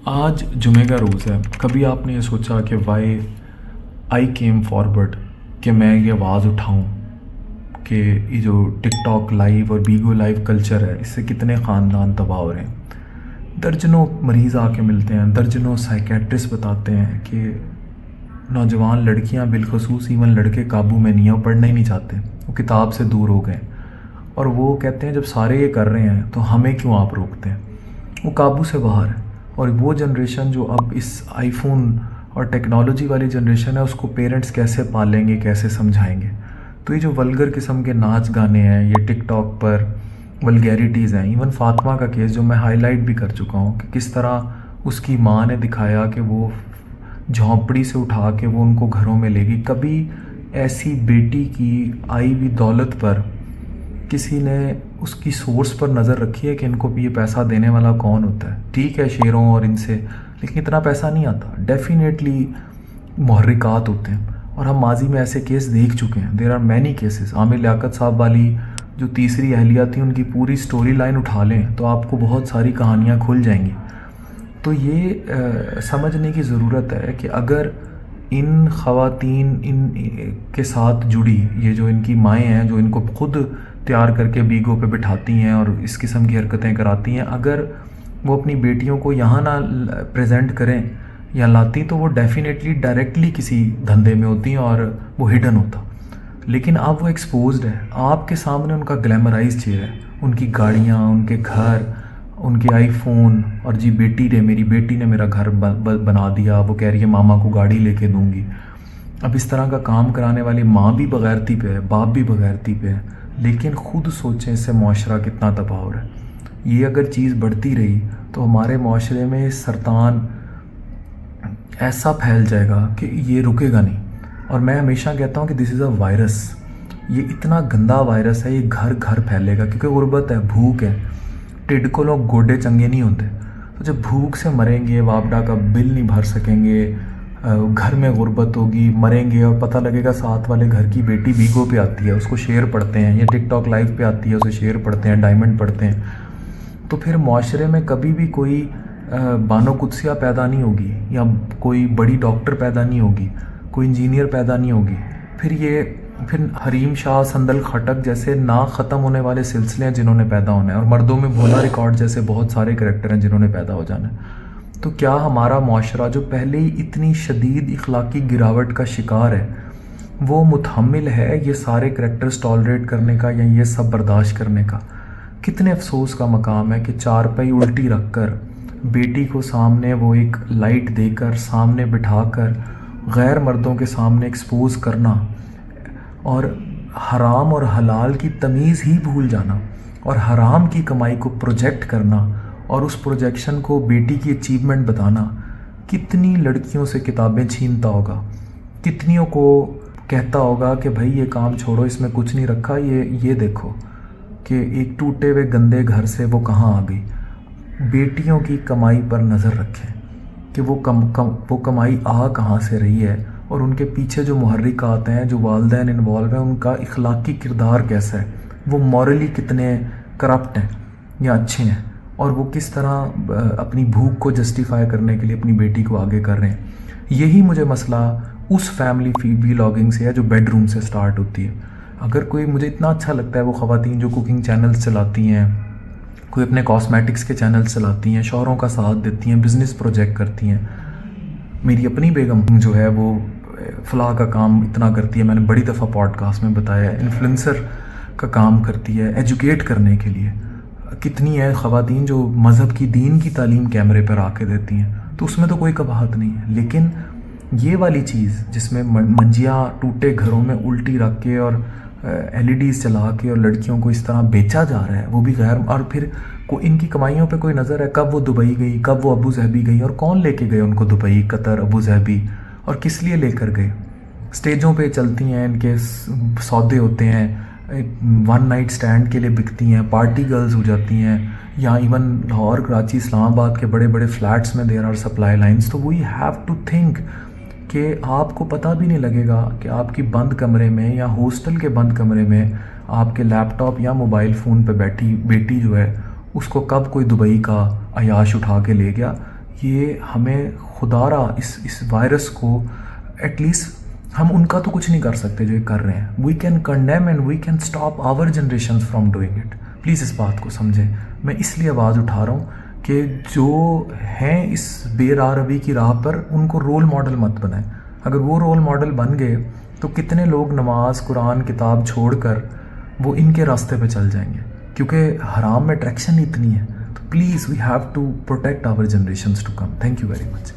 آج جمعہ کا روز ہے. کبھی آپ نے یہ سوچا کہ وائی آئی کیم فارورڈ کہ میں یہ آواز اٹھاؤں کہ یہ جو ٹک ٹاک لائیو اور بیگو لائیو کلچر ہے اس سے کتنے خاندان تباہ ہو رہے ہیں. درجنوں مریض آ کے ملتے ہیں, درجنوں سائیکیٹرسٹ بتاتے ہیں کہ نوجوان لڑکیاں بالخصوص ایون لڑکے قابو میں نہیں ہیں, وہ پڑھنا ہی نہیں چاہتے, وہ کتاب سے دور ہو گئے. اور وہ کہتے ہیں جب سارے یہ کر رہے ہیں تو ہمیں کیوں آپ روکتے ہیں. وہ قابو سے باہر ہے. اور وہ جنریشن جو اب اس آئی فون اور ٹیکنالوجی والی جنریشن ہے اس کو پیرنٹس کیسے پالیں گے, کیسے سمجھائیں گے. تو یہ جو ولگر قسم کے ناچ گانے ہیں, یہ ٹک ٹاک پر ولگیریٹیز ہیں. ایون فاطمہ کا کیس جو میں ہائی لائٹ بھی کر چکا ہوں کہ کس طرح اس کی ماں نے دکھایا کہ وہ جھونپڑی سے اٹھا کے وہ ان کو گھروں میں لے گئی. کبھی ایسی بیٹی کی آئی ہوئی دولت پر کسی نے اس کی سورس پر نظر رکھی ہے کہ ان کو بھی یہ پیسہ دینے والا کون ہوتا ہے. ٹھیک ہے شیروں اور ان سے, لیکن اتنا پیسہ نہیں آتا. ڈیفینیٹلی محرکات ہوتے ہیں اور ہم ماضی میں ایسے کیس دیکھ چکے ہیں. There are many cases. Aamir Liaquat صاحب والی جو تیسری اہلیہ تھی ان کی پوری سٹوری لائن اٹھا لیں تو آپ کو بہت ساری کہانیاں کھل جائیں گی. تو یہ سمجھنے کی ضرورت ہے کہ اگر ان خواتین ان کے ساتھ جڑی یہ جو ان کی مائیں ہیں جو ان کو خود تیار کر کے بیگو پہ بٹھاتی ہیں اور اس قسم کی حرکتیں کراتی ہیں, اگر وہ اپنی بیٹیوں کو یہاں نہ پریزنٹ کریں یا لاتی تو وہ ڈیفینیٹلی ڈائریکٹلی کسی دھندے میں ہوتی ہیں اور وہ ہڈن ہوتا. لیکن اب وہ ایکسپوزڈ ہے آپ کے سامنے, ان کا گلیمرائز چہرہ ہے, ان کی گاڑیاں, ان کے گھر, ان کے آئی فون. اور جی میری بیٹی نے میرا گھر بنا دیا, وہ کہہ رہی ہے ماما کو گاڑی لے کے دوں گی. اب اس طرح کا کام کرانے والی ماں بھی بغیرتی پہ ہے, باپ بھی بغیرتی پہ ہے. لیکن خود سوچیں اس سے معاشرہ کتنا تباہ ہو رہا ہے. یہ اگر چیز بڑھتی رہی تو ہمارے معاشرے میں سرطان ایسا پھیل جائے گا کہ یہ رکے گا نہیں. اور میں ہمیشہ کہتا ہوں کہ دس از اے وائرس. یہ اتنا گندا وائرس ہے, یہ گھر گھر پھیلے گا کیونکہ غربت ہے, بھوک ہے. ٹڈ کو لوگ گوڈے چنگے نہیں ہوتے. تو جب بھوک سے مریں گے, واپڈا کا بل نہیں بھر سکیں گے, گھر میں غربت ہوگی, مریں گے اور پتہ لگے گا ساتھ والے گھر کی بیٹی بیگو پہ آتی ہے, اس کو شیئر پڑھتے ہیں, یا ٹک ٹاک لائیو پہ آتی ہے اسے شیئر پڑھتے ہیں, ڈائمنڈ پڑھتے ہیں. تو پھر معاشرے میں کبھی بھی کوئی بانو قدسیہ پیدا نہیں ہوگی, یا کوئی بڑی ڈاکٹر پیدا نہیں ہوگی, کوئی انجینئر پیدا نہیں ہوگی. پھر حریم شاہ, سندل خٹک جیسے نا ختم ہونے والے سلسلے ہیں جنہوں نے پیدا ہونا ہے, اور مردوں میں بھولا ریکارڈ جیسے بہت سارے کریکٹر ہیں جنہوں نے پیدا ہو جانا ہے. تو کیا ہمارا معاشرہ جو پہلے ہی اتنی شدید اخلاقی گراوٹ کا شکار ہے وہ متحمل ہے یہ سارے کریکٹرز ٹالریٹ کرنے کا, یا یہ سب برداشت کرنے کا؟ کتنے افسوس کا مقام ہے کہ چارپائی الٹی رکھ کر بیٹی کو سامنے وہ ایک لائٹ دے کر سامنے بٹھا کر غیر مردوں کے سامنے ایکسپوز کرنا, اور حرام اور حلال کی تمیز ہی بھول جانا, اور حرام کی کمائی کو پروجیکٹ کرنا, اور اس پروجیکشن کو بیٹی کی اچیومنٹ بتانا. کتنی لڑکیوں سے کتابیں چھینتا ہوگا, کتنیوں کو کہتا ہوگا کہ بھائی یہ کام چھوڑو, اس میں کچھ نہیں رکھا, یہ دیکھو کہ ایک ٹوٹے ہوئے گندے گھر سے وہ کہاں آ گئی. بیٹیوں کی کمائی پر نظر رکھیں کہ وہ کمائی آ کہاں سے رہی ہے, اور ان کے پیچھے جو محرکات ہیں, جو والدین انوالو ہیں, ان کا اخلاقی کردار کیسا ہے, وہ مورلی کتنے کرپٹ ہیں یا اچھے ہیں, اور وہ کس طرح اپنی بھوک کو جسٹیفائی کرنے کے لیے اپنی بیٹی کو آگے کر رہے ہیں. یہی مجھے مسئلہ اس فیملی ولاگنگ سے ہے جو بیڈ روم سے سٹارٹ ہوتی ہے. اگر کوئی, مجھے اتنا اچھا لگتا ہے وہ خواتین جو کوکنگ چینلز چلاتی ہیں, کوئی اپنے کاسمیٹکس کے چینلز چلاتی ہیں, شوہروں کا ساتھ دیتی ہیں, بزنس پروجیکٹ کرتی ہیں. میری اپنی بیگم جو ہے وہ فلاح کا کام اتنا کرتی ہے, میں نے بڑی دفعہ پوڈ کاسٹ میں بتایا ہے, انفلوئنسر کا کام کرتی ہے ایجوکیٹ کرنے کے لیے. کتنی ہے خواتین جو مذہب کی, دین کی تعلیم کیمرے پر آ کے دیتی ہیں, تو اس میں تو کوئی قباحت نہیں ہے. لیکن یہ والی چیز جس میں منجیاں ٹوٹے گھروں میں الٹی رکھ کے اور LEDs چلا کے اور لڑکیوں کو اس طرح بیچا جا رہا ہے, وہ بھی غیر, اور پھر ان کی کمائیوں پہ کوئی نظر ہے, کب وہ دبئی گئی, کب وہ ابو ظہبی گئی, اور کون لے کے گئے ان کو دبئی, قطر, ابو ظہبی, اور کس لیے لے کر گئے. اسٹیجوں پہ چلتی ہیں, ان کے سودے ہوتے ہیں, ون نائٹ سٹینڈ کے لیے بکتی ہیں, پارٹی گرلز ہو جاتی ہیں, یا ایون لاہور, کراچی, اسلام آباد کے بڑے بڑے فلیٹس میں دیر آر سپلائی لائنس. تو وی ہیو ٹو تھنک کہ آپ کو پتہ بھی نہیں لگے گا کہ آپ کی بند کمرے میں یا ہاسٹل کے بند کمرے میں آپ کے لیپ ٹاپ یا موبائل فون پہ بیٹھی بیٹی جو ہے اس کو کب کوئی دبئی کا عیاش اٹھا کے لے گیا. یہ ہمیں خدارا اس وائرس کو ایٹ لیسٹ ہم ان کا تو کچھ نہیں کر سکتے جو یہ کر رہے ہیں. We can condemn and we can stop our generation from doing it. Please اس بات کو سمجھیں. میں اس لیے آواز اٹھا رہا ہوں کہ جو ہیں اس بے راہ روی کی راہ پر ان کو رول ماڈل مت بنائیں. اگر وہ رول ماڈل بن گئے تو کتنے لوگ نماز قرآن کتاب چھوڑ کر وہ ان کے راستے پہ چل جائیں گے, کیونکہ حرام میں اٹریکشن اتنی ہے. تو please we have to protect our generations to come. Thank you very much.